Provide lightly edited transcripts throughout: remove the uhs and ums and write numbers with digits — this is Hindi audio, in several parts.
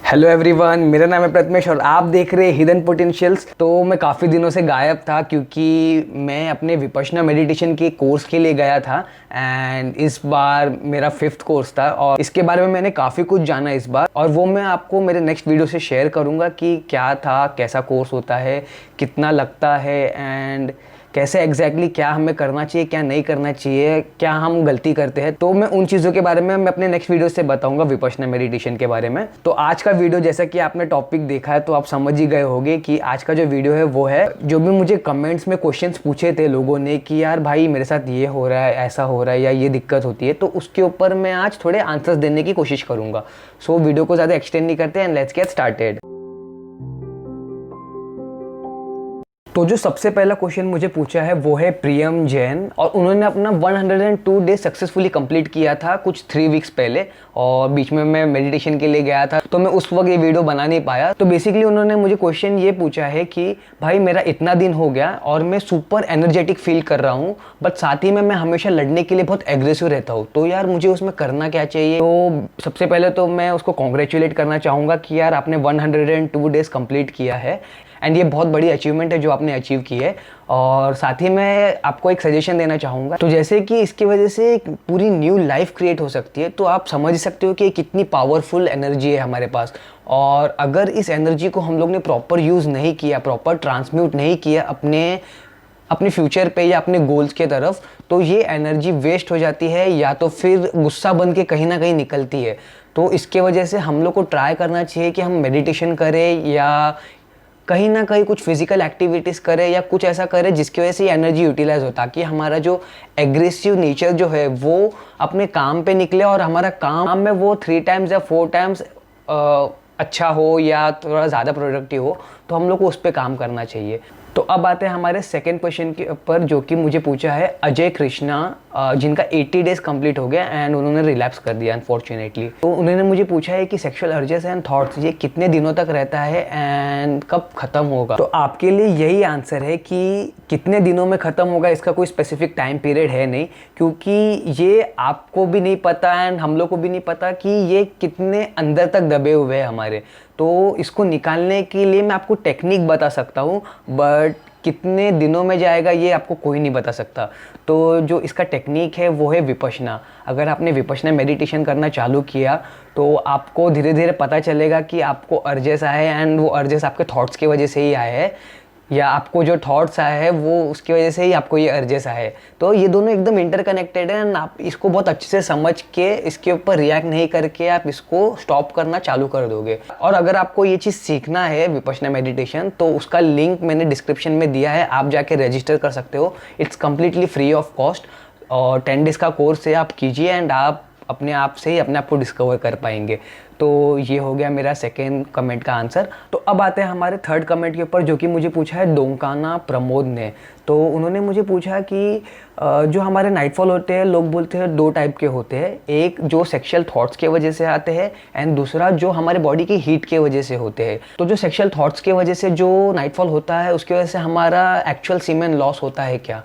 हेलो एवरीवन, मेरा नाम है प्रथमेश और आप देख रहे हैं हिडन पोटेंशियल्स। तो मैं काफ़ी दिनों से गायब था क्योंकि मैं अपने विपश्यना मेडिटेशन के कोर्स के लिए गया था एंड इस बार मेरा 5th कोर्स था और इसके बारे में मैंने काफ़ी कुछ जाना इस बार और वो मैं आपको मेरे नेक्स्ट वीडियो से शेयर करूँगा कि क्या था, कैसा कोर्स होता है, कितना लगता है एंड कैसे एग्जैक्टली क्या हमें करना चाहिए, क्या नहीं करना चाहिए, क्या हम गलती करते हैं। तो मैं उन चीज़ों के बारे में मैं अपने नेक्स्ट वीडियो से बताऊंगा विपश्यना मेडिटेशन के बारे में। तो आज का वीडियो जैसा कि आपने टॉपिक देखा है तो आप समझ ही गए होंगे कि आज का जो वीडियो है वो है जो भी मुझे कमेंट्स में क्वेश्चंस पूछे थे लोगों ने कि यार भाई मेरे साथ ये हो रहा है, ऐसा हो रहा है या ये दिक्कत होती है, तो उसके ऊपर मैं आज थोड़े आंसर्स देने की कोशिश करूँगा। सो वीडियो को ज़्यादा एक्सटेंड नहीं करते एंड लेट्स गेट स्टार्टेड। तो जो सबसे पहला क्वेश्चन मुझे पूछा है वो है प्रियम जैन और उन्होंने अपना 102 डे सक्सेसफुली कंप्लीट किया था कुछ 3 वीक्स पहले और बीच में मैं मेडिटेशन के लिए गया था तो मैं उस वक्त ये वीडियो बना नहीं पाया। तो बेसिकली उन्होंने मुझे क्वेश्चन ये पूछा है कि भाई मेरा इतना दिन हो गया और मैं सुपर एनर्जेटिक फील कर रहा हूँ बट साथ ही में मैं हमेशा लड़ने के लिए बहुत एग्रेसिव रहता हूँ, तो यार मुझे उसमें करना क्या चाहिए। तो सबसे पहले तो मैं उसको कॉन्ग्रेचुलेट करना चाहूँगा कि यार आपने 102 डेज कंप्लीट किया है एंड ये बहुत बड़ी अचीवमेंट है जो आपने अचीव की है। और साथ ही मैं आपको एक सजेशन देना चाहूँगा, तो जैसे कि इसकी वजह से एक पूरी न्यू लाइफ क्रिएट हो सकती है, तो आप समझ सकते हो कि कितनी पावरफुल एनर्जी है हमारे पास। और अगर इस एनर्जी को हम लोग ने प्रॉपर यूज़ नहीं किया, प्रॉपर ट्रांसम्यूट नहीं किया अपने फ्यूचर पे या अपने गोल्स के तरफ, तो ये एनर्जी वेस्ट हो जाती है या तो फिर गुस्सा बन के कहीं ना कहीं निकलती है। तो इसके वजह से हम लोग को ट्राई करना चाहिए कि हम मेडिटेशन करें या कहीं ना कहीं कुछ फिजिकल एक्टिविटीज़ करें या कुछ ऐसा करें जिसकी वजह से ये एनर्जी यूटिलाइज हो, ताकि हमारा जो एग्रेसिव नेचर जो है वो अपने काम पे निकले और हमारा काम में वो 3 टाइम्स या 4 टाइम्स अच्छा हो या थोड़ा ज़्यादा प्रोडक्टिव हो, तो हम लोग को उस पर काम करना चाहिए। तो अब आते हैं हमारे सेकंड क्वेश्चन के ऊपर जो कि मुझे पूछा है अजय कृष्णा, जिनका 80 डेज कंप्लीट हो गया एंड उन्होंने रिलैप्स कर दिया अनफॉर्चुनेटली। तो उन्होंने मुझे पूछा है कि सेक्सुअल अर्जेस एंड थॉट्स ये कितने दिनों तक रहता है एंड कब ख़त्म होगा। तो आपके लिए यही आंसर है कि कितने दिनों में ख़त्म होगा, इसका कोई स्पेसिफिक टाइम पीरियड है नहीं, क्योंकि ये आपको भी नहीं पता एंड हम लोग को भी नहीं पता कि ये कितने अंदर तक दबे हुए हैं हमारे। तो इसको निकालने के लिए मैं आपको टेक्निक बता सकता हूँ बट कितने दिनों में जाएगा ये आपको कोई नहीं बता सकता। तो जो इसका टेक्निक है वो है विपश्यना। अगर आपने विपश्यना मेडिटेशन करना चालू किया तो आपको धीरे धीरे पता चलेगा कि आपको अर्जेस आए एंड वो अर्जेस आपके थॉट्स की वजह से ही आए हैं या आपको जो थॉट्स आए हैं वो उसकी वजह से ही आपको ये अर्जेस आए। तो ये दोनों एकदम इंटरकनेक्टेड है एंड आप इसको बहुत अच्छे से समझ के इसके ऊपर रिएक्ट नहीं करके आप इसको स्टॉप करना चालू कर दोगे। और अगर आपको ये चीज़ सीखना है विपश्यना मेडिटेशन तो उसका लिंक मैंने डिस्क्रिप्शन में दिया है, आप जाके रजिस्टर कर सकते हो। It's completely free of cost और 10 डेज़ का कोर्स है, आप कीजिए एंड आप अपने आप से ही अपने आप को डिस्कवर कर पाएंगे। तो ये हो गया मेरा सेकेंड कमेंट का आंसर। तो अब आते हैं हमारे थर्ड कमेंट के ऊपर जो कि मुझे पूछा है डोंकाना प्रमोद ने। तो उन्होंने मुझे पूछा कि जो हमारे नाइटफॉल होते हैं लोग बोलते हैं 2 टाइप के होते हैं, एक जो सेक्सुअल थॉट्स के वजह से आते हैं एंड दूसरा जो हमारे बॉडी की हीट के वजह से होते हैं। तो जो सेक्सुअल थॉट्स के वजह से जो नाइटफॉल होता है उसकी वजह से हमारा एक्चुअल सीमेन लॉस होता है क्या?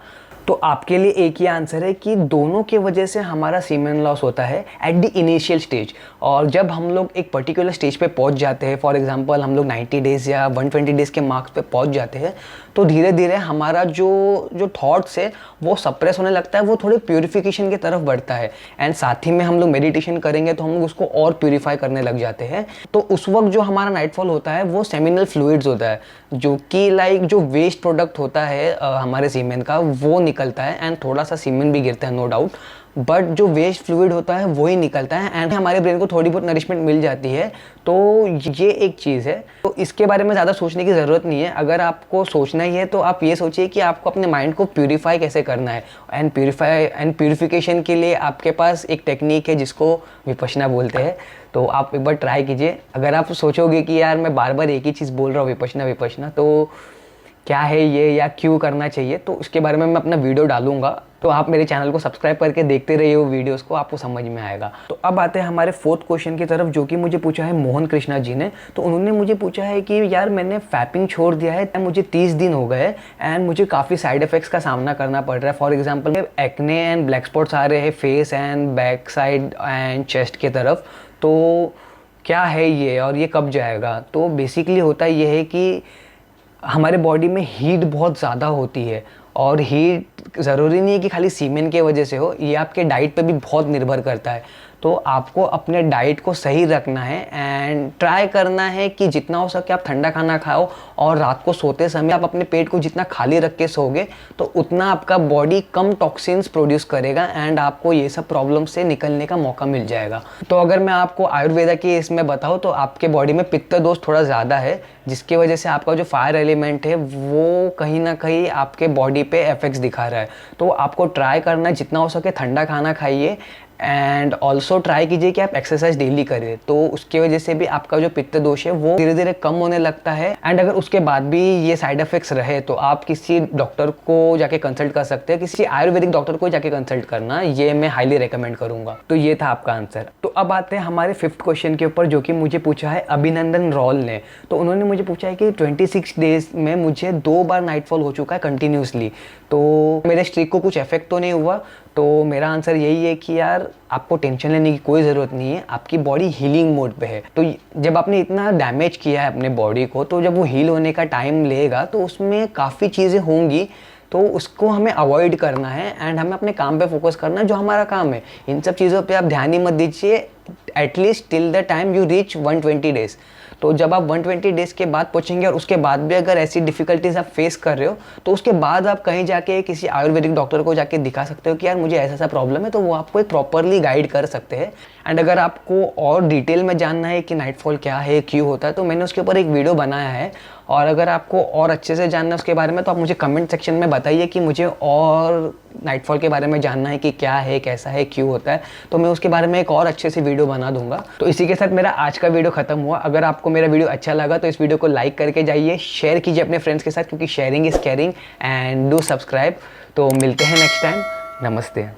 तो आपके लिए एक ही आंसर है कि दोनों के वजह से हमारा सीमेन लॉस होता है एट द इनिशियल स्टेज। और जब हम लोग एक पर्टिकुलर स्टेज पे पहुंच जाते हैं, फॉर एग्जांपल हम लोग 90 डेज़ या 120 डेज़ के मार्क्स पे पहुंच जाते हैं, तो धीरे धीरे हमारा जो थॉट्स है वो सप्रेस होने लगता है, वो थोड़े प्यूरिफिकेशन की तरफ बढ़ता है एंड साथ ही में हम लोग मेडिटेशन करेंगे तो हम लोग उसको और प्यूरिफाई करने लग जाते हैं। तो उस वक्त जो हमारा नाइटफॉल होता है वो सेमिनल फ्लूइड्स होता है, जो कि लाइक जो वेस्ट प्रोडक्ट होता है हमारे सीमेन का वो निकलता है एंड थोड़ा सा सीमेन भी गिरता है नो डाउट, बट जो वेस्ट फ्लूइड होता है वही निकलता है एंड हमारे ब्रेन को थोड़ी बहुत नरिशमेंट मिल जाती है। तो ये एक चीज़ है, तो इसके बारे में ज़्यादा सोचने की ज़रूरत नहीं है। अगर आपको सोचना ही है तो आप ये सोचिए कि आपको अपने माइंड को प्यूरिफाई कैसे करना है एंड प्यूरिफिकेशन के लिए आपके पास एक टेक्निक है जिसको विपश्यना बोलते हैं। तो आप एक बार ट्राई कीजिए। अगर आप सोचोगे कि यार मैं बार बार एक ही चीज़ बोल रहा हूँ विपश्यना, तो क्या है ये या क्यों करना चाहिए, तो उसके बारे में मैं अपना वीडियो डालूंगा, तो आप मेरे चैनल को सब्सक्राइब करके देखते रहिए वो वीडियोस को, आपको समझ में आएगा। तो अब आते हैं हमारे 4th क्वेश्चन की तरफ जो कि मुझे पूछा है मोहन कृष्णा जी ने। तो उन्होंने मुझे पूछा है कि यार मैंने फैपिंग छोड़ दिया है, मुझे 30 दिन हो गए एंड मुझे काफ़ी साइड इफेक्ट्स का सामना करना पड़ रहा है। For example acne and black spots आ रहे हैं face and back side and chest की तरफ। तो क्या है ये और ये कब जाएगा। तो बेसिकली होता ये है कि हमारे बॉडी में हीट बहुत ज़्यादा होती है, और हीट ज़रूरी नहीं है कि खाली सीमेन के वजह से हो, ये आपके डाइट पे भी बहुत निर्भर करता है। तो आपको अपने डाइट को सही रखना है एंड ट्राई करना है कि जितना हो सके आप ठंडा खाना खाओ, और रात को सोते समय आप अपने पेट को जितना खाली रख के सोओगे तो उतना आपका बॉडी कम टॉक्सिन्स प्रोड्यूस करेगा एंड आपको ये सब प्रॉब्लम से निकलने का मौका मिल जाएगा। तो अगर मैं आपको आयुर्वेदा की इसमें बताऊँ तो आपके बॉडी में पित्त दोष थोड़ा ज़्यादा है, जिसकी वजह से आपका जो फायर एलिमेंट है वो कहीं ना कहीं आपके बॉडी पे इफेक्ट्स दिखा रहा है। तो आपको ट्राई करना जितना हो सके ठंडा खाना खाइए एंड ऑल्सो ट्राई कीजिए कि आप एक्सरसाइज डेली करें, तो उसकी वजह से भी आपका जो पित्त दोष है वो धीरे धीरे कम होने लगता है। एंड अगर उसके बाद भी ये साइड इफेक्ट्स रहे तो आप किसी डॉक्टर को जाके कंसल्ट कर सकते हैं, किसी आयुर्वेदिक डॉक्टर को जाके कंसल्ट करना, ये मैं हाईली रिकमेंड करूंगा। तो ये था आपका आंसर। तो अब आते हैं हमारे 5th क्वेश्चन के ऊपर, जो कि मुझे पूछा है अभिनंदन रॉल ने। तो उन्होंने मुझे पूछा है कि 26 डेज में मुझे 2 बार नाइटफॉल हो चुका है कंटिन्यूसली, तो मेरे स्ट्रीक को कुछ इफेक्ट तो नहीं हुआ। तो मेरा आंसर यही है कि यार आपको टेंशन लेने की कोई ज़रूरत नहीं है, आपकी बॉडी हीलिंग मोड पे है। तो जब आपने इतना डैमेज किया है अपने बॉडी को, तो जब वो हील होने का टाइम लेगा तो उसमें काफ़ी चीज़ें होंगी, तो उसको हमें अवॉइड करना है एंड हमें अपने काम पे फोकस करना है जो हमारा काम है। इन सब चीज़ों पे आप ध्यान ही मत दीजिए at least till the time you reach 120 days. तो जब आप 120 डेज़ के बाद पहुँचेंगे और उसके बाद भी अगर ऐसी डिफ़िकल्टीज आप फेस कर रहे हो तो उसके बाद आप कहीं जाके किसी आयुर्वेदिक डॉक्टर को जाके दिखा सकते हो कि यार मुझे ऐसा प्रॉब्लम है, तो वो आपको एक प्रॉपरली गाइड कर सकते हैं। एंड अगर आपको और डिटेल में जानना है कि नाइटफॉल क्या है, क्यों होता है, तो मैंने उसके ऊपर एक वीडियो बनाया है। और अगर आपको और अच्छे से जानना है उसके बारे में तो आप मुझे कमेंट सेक्शन में बताइए कि मुझे और नाइटफॉल के बारे में जानना है कि क्या है, कैसा है, क्यों होता है, तो मैं उसके बारे में एक और अच्छे से वीडियो बना दूंगा। तो इसी के साथ मेरा आज का वीडियो खत्म हुआ। अगर आपको मेरा वीडियो अच्छा लगा तो इस वीडियो को लाइक करके जाइए, शेयर कीजिए अपने फ्रेंड्स के साथ, क्योंकि sharing is caring, and do subscribe. तो मिलते हैं नेक्स्ट टाइम। नमस्ते।